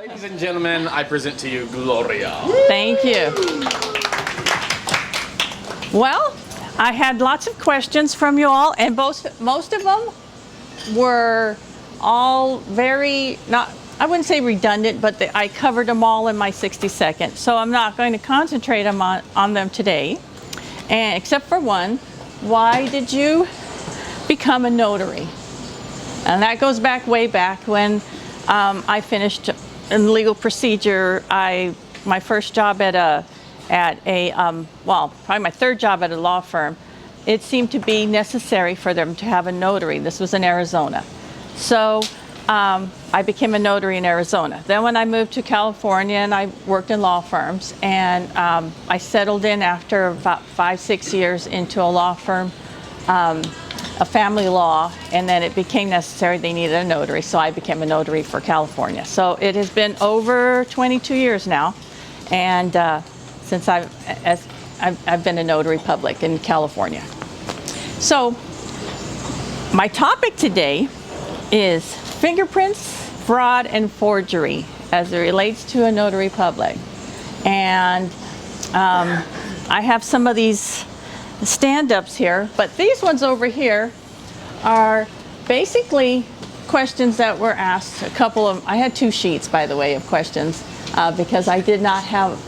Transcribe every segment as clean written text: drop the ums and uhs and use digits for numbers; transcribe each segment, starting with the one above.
Ladies and gentlemen, I present to you Gloria. Thank you. Well, I had lots of questions from you all, and most of them were all very, I wouldn't say redundant, but I covered them all in my 60 seconds. So I'm not going to concentrate on them today, and except for one. Why did you become a notary? And that goes back way back when I finished in legal procedure. My first job at a probably my third job at a law firm, it seemed to be necessary for them to have a notary. This was in Arizona. So I became a notary in Arizona. Then when I moved to California, and I worked in law firms, and I settled in after about 5-6 years into a law firm, a family law, and then it became necessary they needed a notary, so I became a notary for California. So it has been over 22 years now, and since I've been a notary public in California. So my topic today is fingerprints, fraud, and forgery as it relates to a notary public. And I have some of these stand-ups here, but these ones over here are basically questions that were asked. I had 2 sheets, by the way, of questions because I did not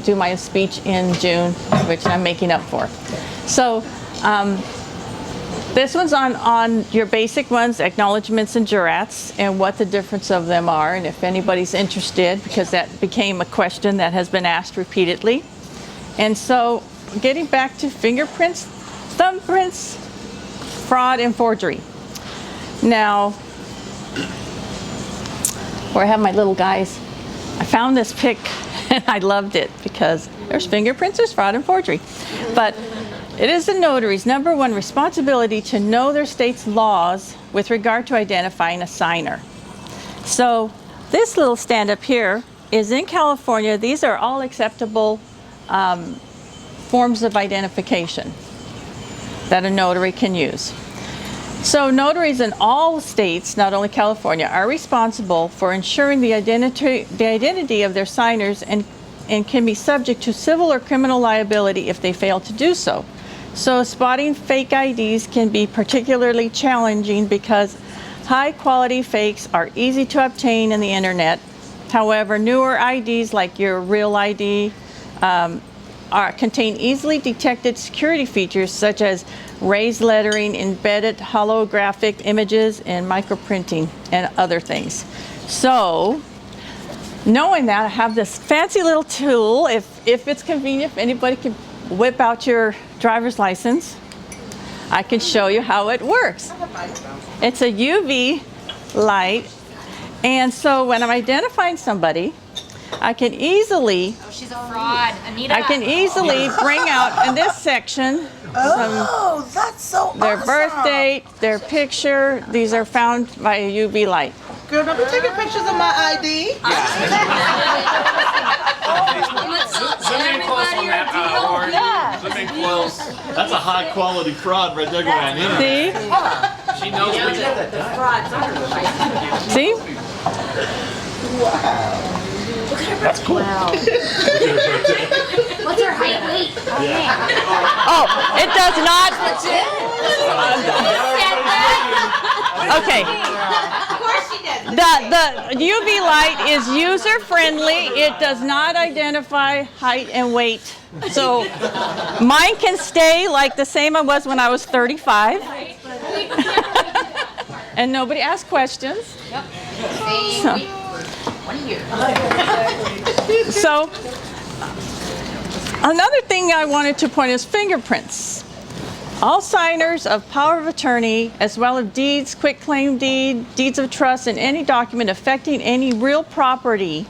do my speech in June, which I'm making up for. So this one's on your basic ones, acknowledgments and jurats, and what the difference of them are, and if anybody's interested, because that became a question that has been asked repeatedly. And so getting back to fingerprints, thumbprints, fraud, and forgery. Now, where I have my little guys, I found this pic and I loved it because there's fingerprints, there's fraud, and forgery. But it is the notary's #1 responsibility to know their state's laws with regard to identifying a signer. So this little stand-up here is in California. These are all acceptable forms of identification that a notary can use. So notaries in all states, not only California, are responsible for ensuring the identity of their signers and can be subject to civil or criminal liability if they fail to do so. So spotting fake IDs can be particularly challenging because high-quality fakes are easy to obtain in the internet. However, newer IDs like your real ID contain easily detected security features such as raised lettering, embedded holographic images, and microprinting, and other things. So, knowing that, I have this fancy little tool, if it's convenient, if anybody can whip out your driver's license, I can show you how it works. It's a UV light, and so when I'm identifying somebody, I can easily she's a fraud. Anita. I can easily bring out in this section that's so their awesome. birth date, their picture. These are found by a UV light. Girl, don't be taking pictures of my ID. Zoom in close on that, Warren. Zoom in close. That's a high quality fraud right there going in. See? She knows what See? Wow. That's cool. Wow. What's her height, weight? Oh, it does not. Okay. Of course she does. The UV light is user friendly. It does not identify height and weight. So mine can stay like the same I was when I was 35. And nobody asked questions. Yep. So another thing I wanted to point is fingerprints. All signers of power of attorney, as well as deeds, quitclaim deed, deeds of trust, and any document affecting any real property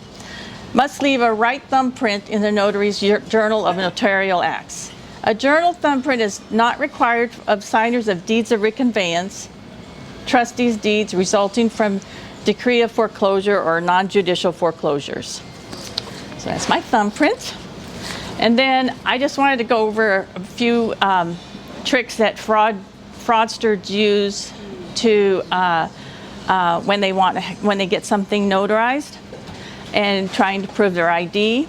must leave a right thumbprint in the notary's journal of notarial acts. A journal thumbprint is not required of signers of deeds of reconveyance, trustees' deeds resulting from decree of foreclosure or non-judicial foreclosures. So that's my thumbprint. And then I just wanted to go over a few tricks that fraudsters use to when they get something notarized. and trying to prove their ID.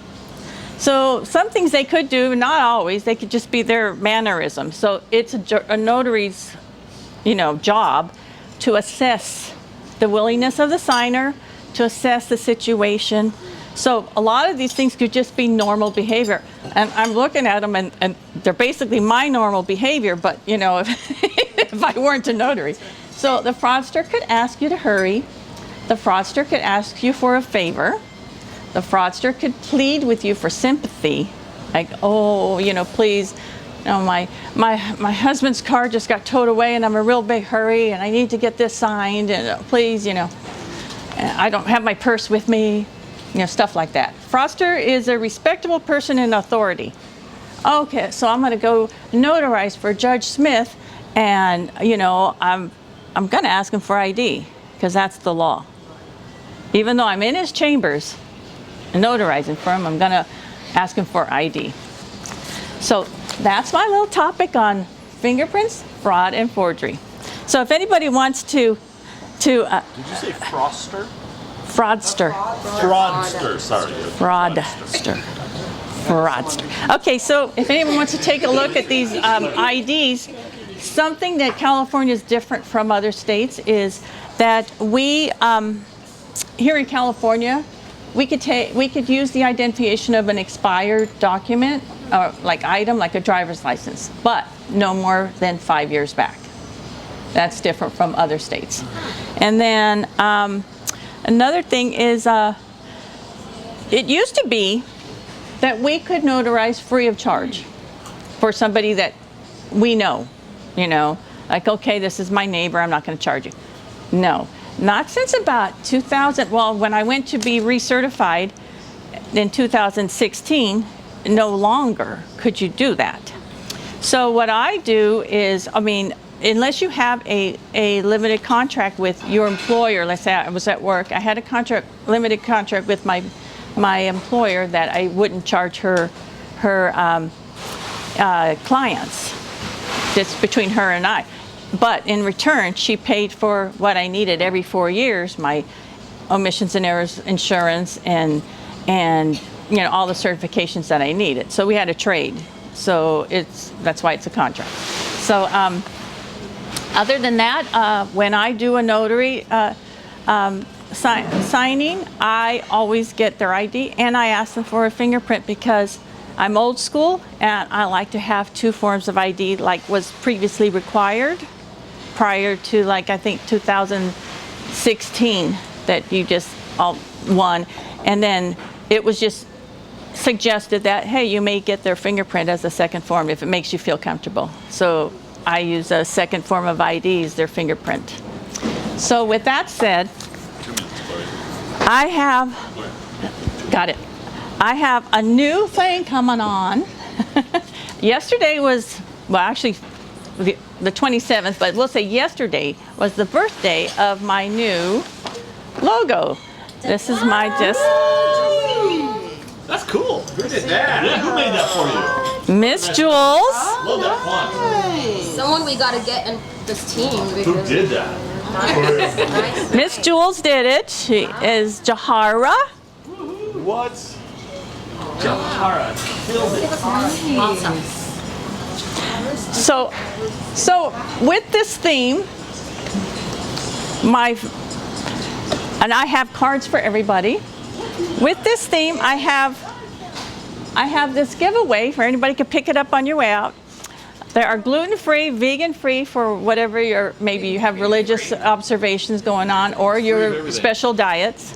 So some things they could do, not always, they could just be their mannerism. So it's a notary's, job to assess the willingness of the signer, to assess the situation. So a lot of these things could just be normal behavior. And I'm looking at them and they're basically my normal behavior, but if I weren't a notary. So the fraudster could ask you to hurry. The fraudster could ask you for a favor. The fraudster could plead with you for sympathy, like, please, my husband's car just got towed away and I'm in a real big hurry and I need to get this signed and please, I don't have my purse with me, stuff like that. Fraudster is a respectable person in authority. Okay, so I'm going to go notarize for Judge Smith and, I'm going to ask him for ID because that's the law. Even though I'm in his chambers, notarizing for him, I'm going to ask him for ID. So that's my little topic on fingerprints, fraud, and forgery. So if anybody wants to Did you say froster? Fraudster. Fraudster, sorry. Fraudster. Okay, so if anyone wants to take a look at these IDs, something that California is different from other states is that we, here in California, we could use the identification of an expired document, like item, like a driver's license, but no more than 5 years back. That's different from other states. And then another thing is, it used to be that we could notarize free of charge for somebody that we know, like, okay, this is my neighbor, I'm not going to charge you. No. Not since about 2000, well, when I went to be recertified in 2016, no longer could you do that. So what I do is, unless you have a limited contract with your employer, let's say I was at work, I had a limited contract with my employer that I wouldn't charge her clients, just between her and I. But in return, she paid for what I needed every 4 years, my omissions and errors insurance and all the certifications that I needed. So we had a trade. So that's why it's a contract. So other than that, when I do a notary signing, I always get their ID and I ask them for a fingerprint because I'm old school and I like to have 2 forms of ID like was previously required prior to, like, I think 2016 that you just all won. And then it was just suggested that, hey, you may get their fingerprint as a second form if it makes you feel comfortable. So I use a second form of ID as their fingerprint. So with that said, I have a new thing coming on. Yesterday was, well, actually the 27th, but we'll say yesterday was the birthday of my new logo. This is my That's cool. Who did that? Yeah, who made that for you? Miss Jules. Love that font. Someone we gotta get in this team. Who did that? Miss Jules did it. She is Jahara. What? Jahara killed it. Awesome. So with this theme, and I have cards for everybody. With this theme, I have this giveaway for anybody can pick it up on your way out. There are gluten-free, vegan-free for whatever maybe you have religious observations going on or your special diets.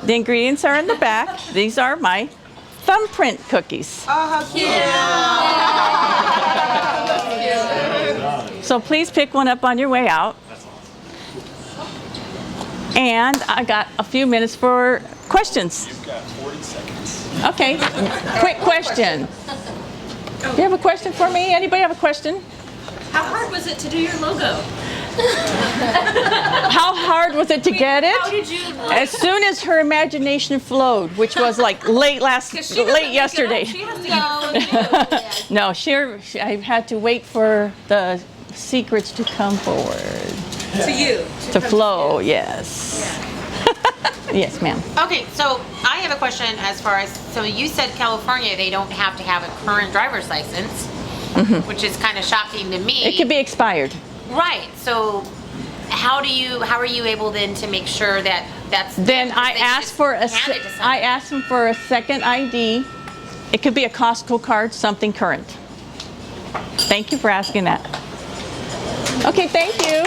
The ingredients are in the back. These are my thumbprint cookies. Oh, how cute. So please pick one up on your way out. And I got a few minutes for questions. You've got 40 seconds. Okay, quick question. Do you have a question for me? Anybody have a question? How hard was it to do your logo? How hard was it to get it? How did you? As soon as her imagination flowed, which was like late yesterday. She has to go. No, I had to wait for the secrets to come forward. To you. To flow, yes. Yes, ma'am. Okay, so I have a question as far as, so you said California, they don't have to have a current driver's license, which is kind of shocking to me. It could be expired. Right, so how are you able then to make sure that that's... Then because I they asked just for a, hand it to somebody. I asked them for a second ID. It could be a Costco card, something current. Thank you for asking that. Okay, thank you.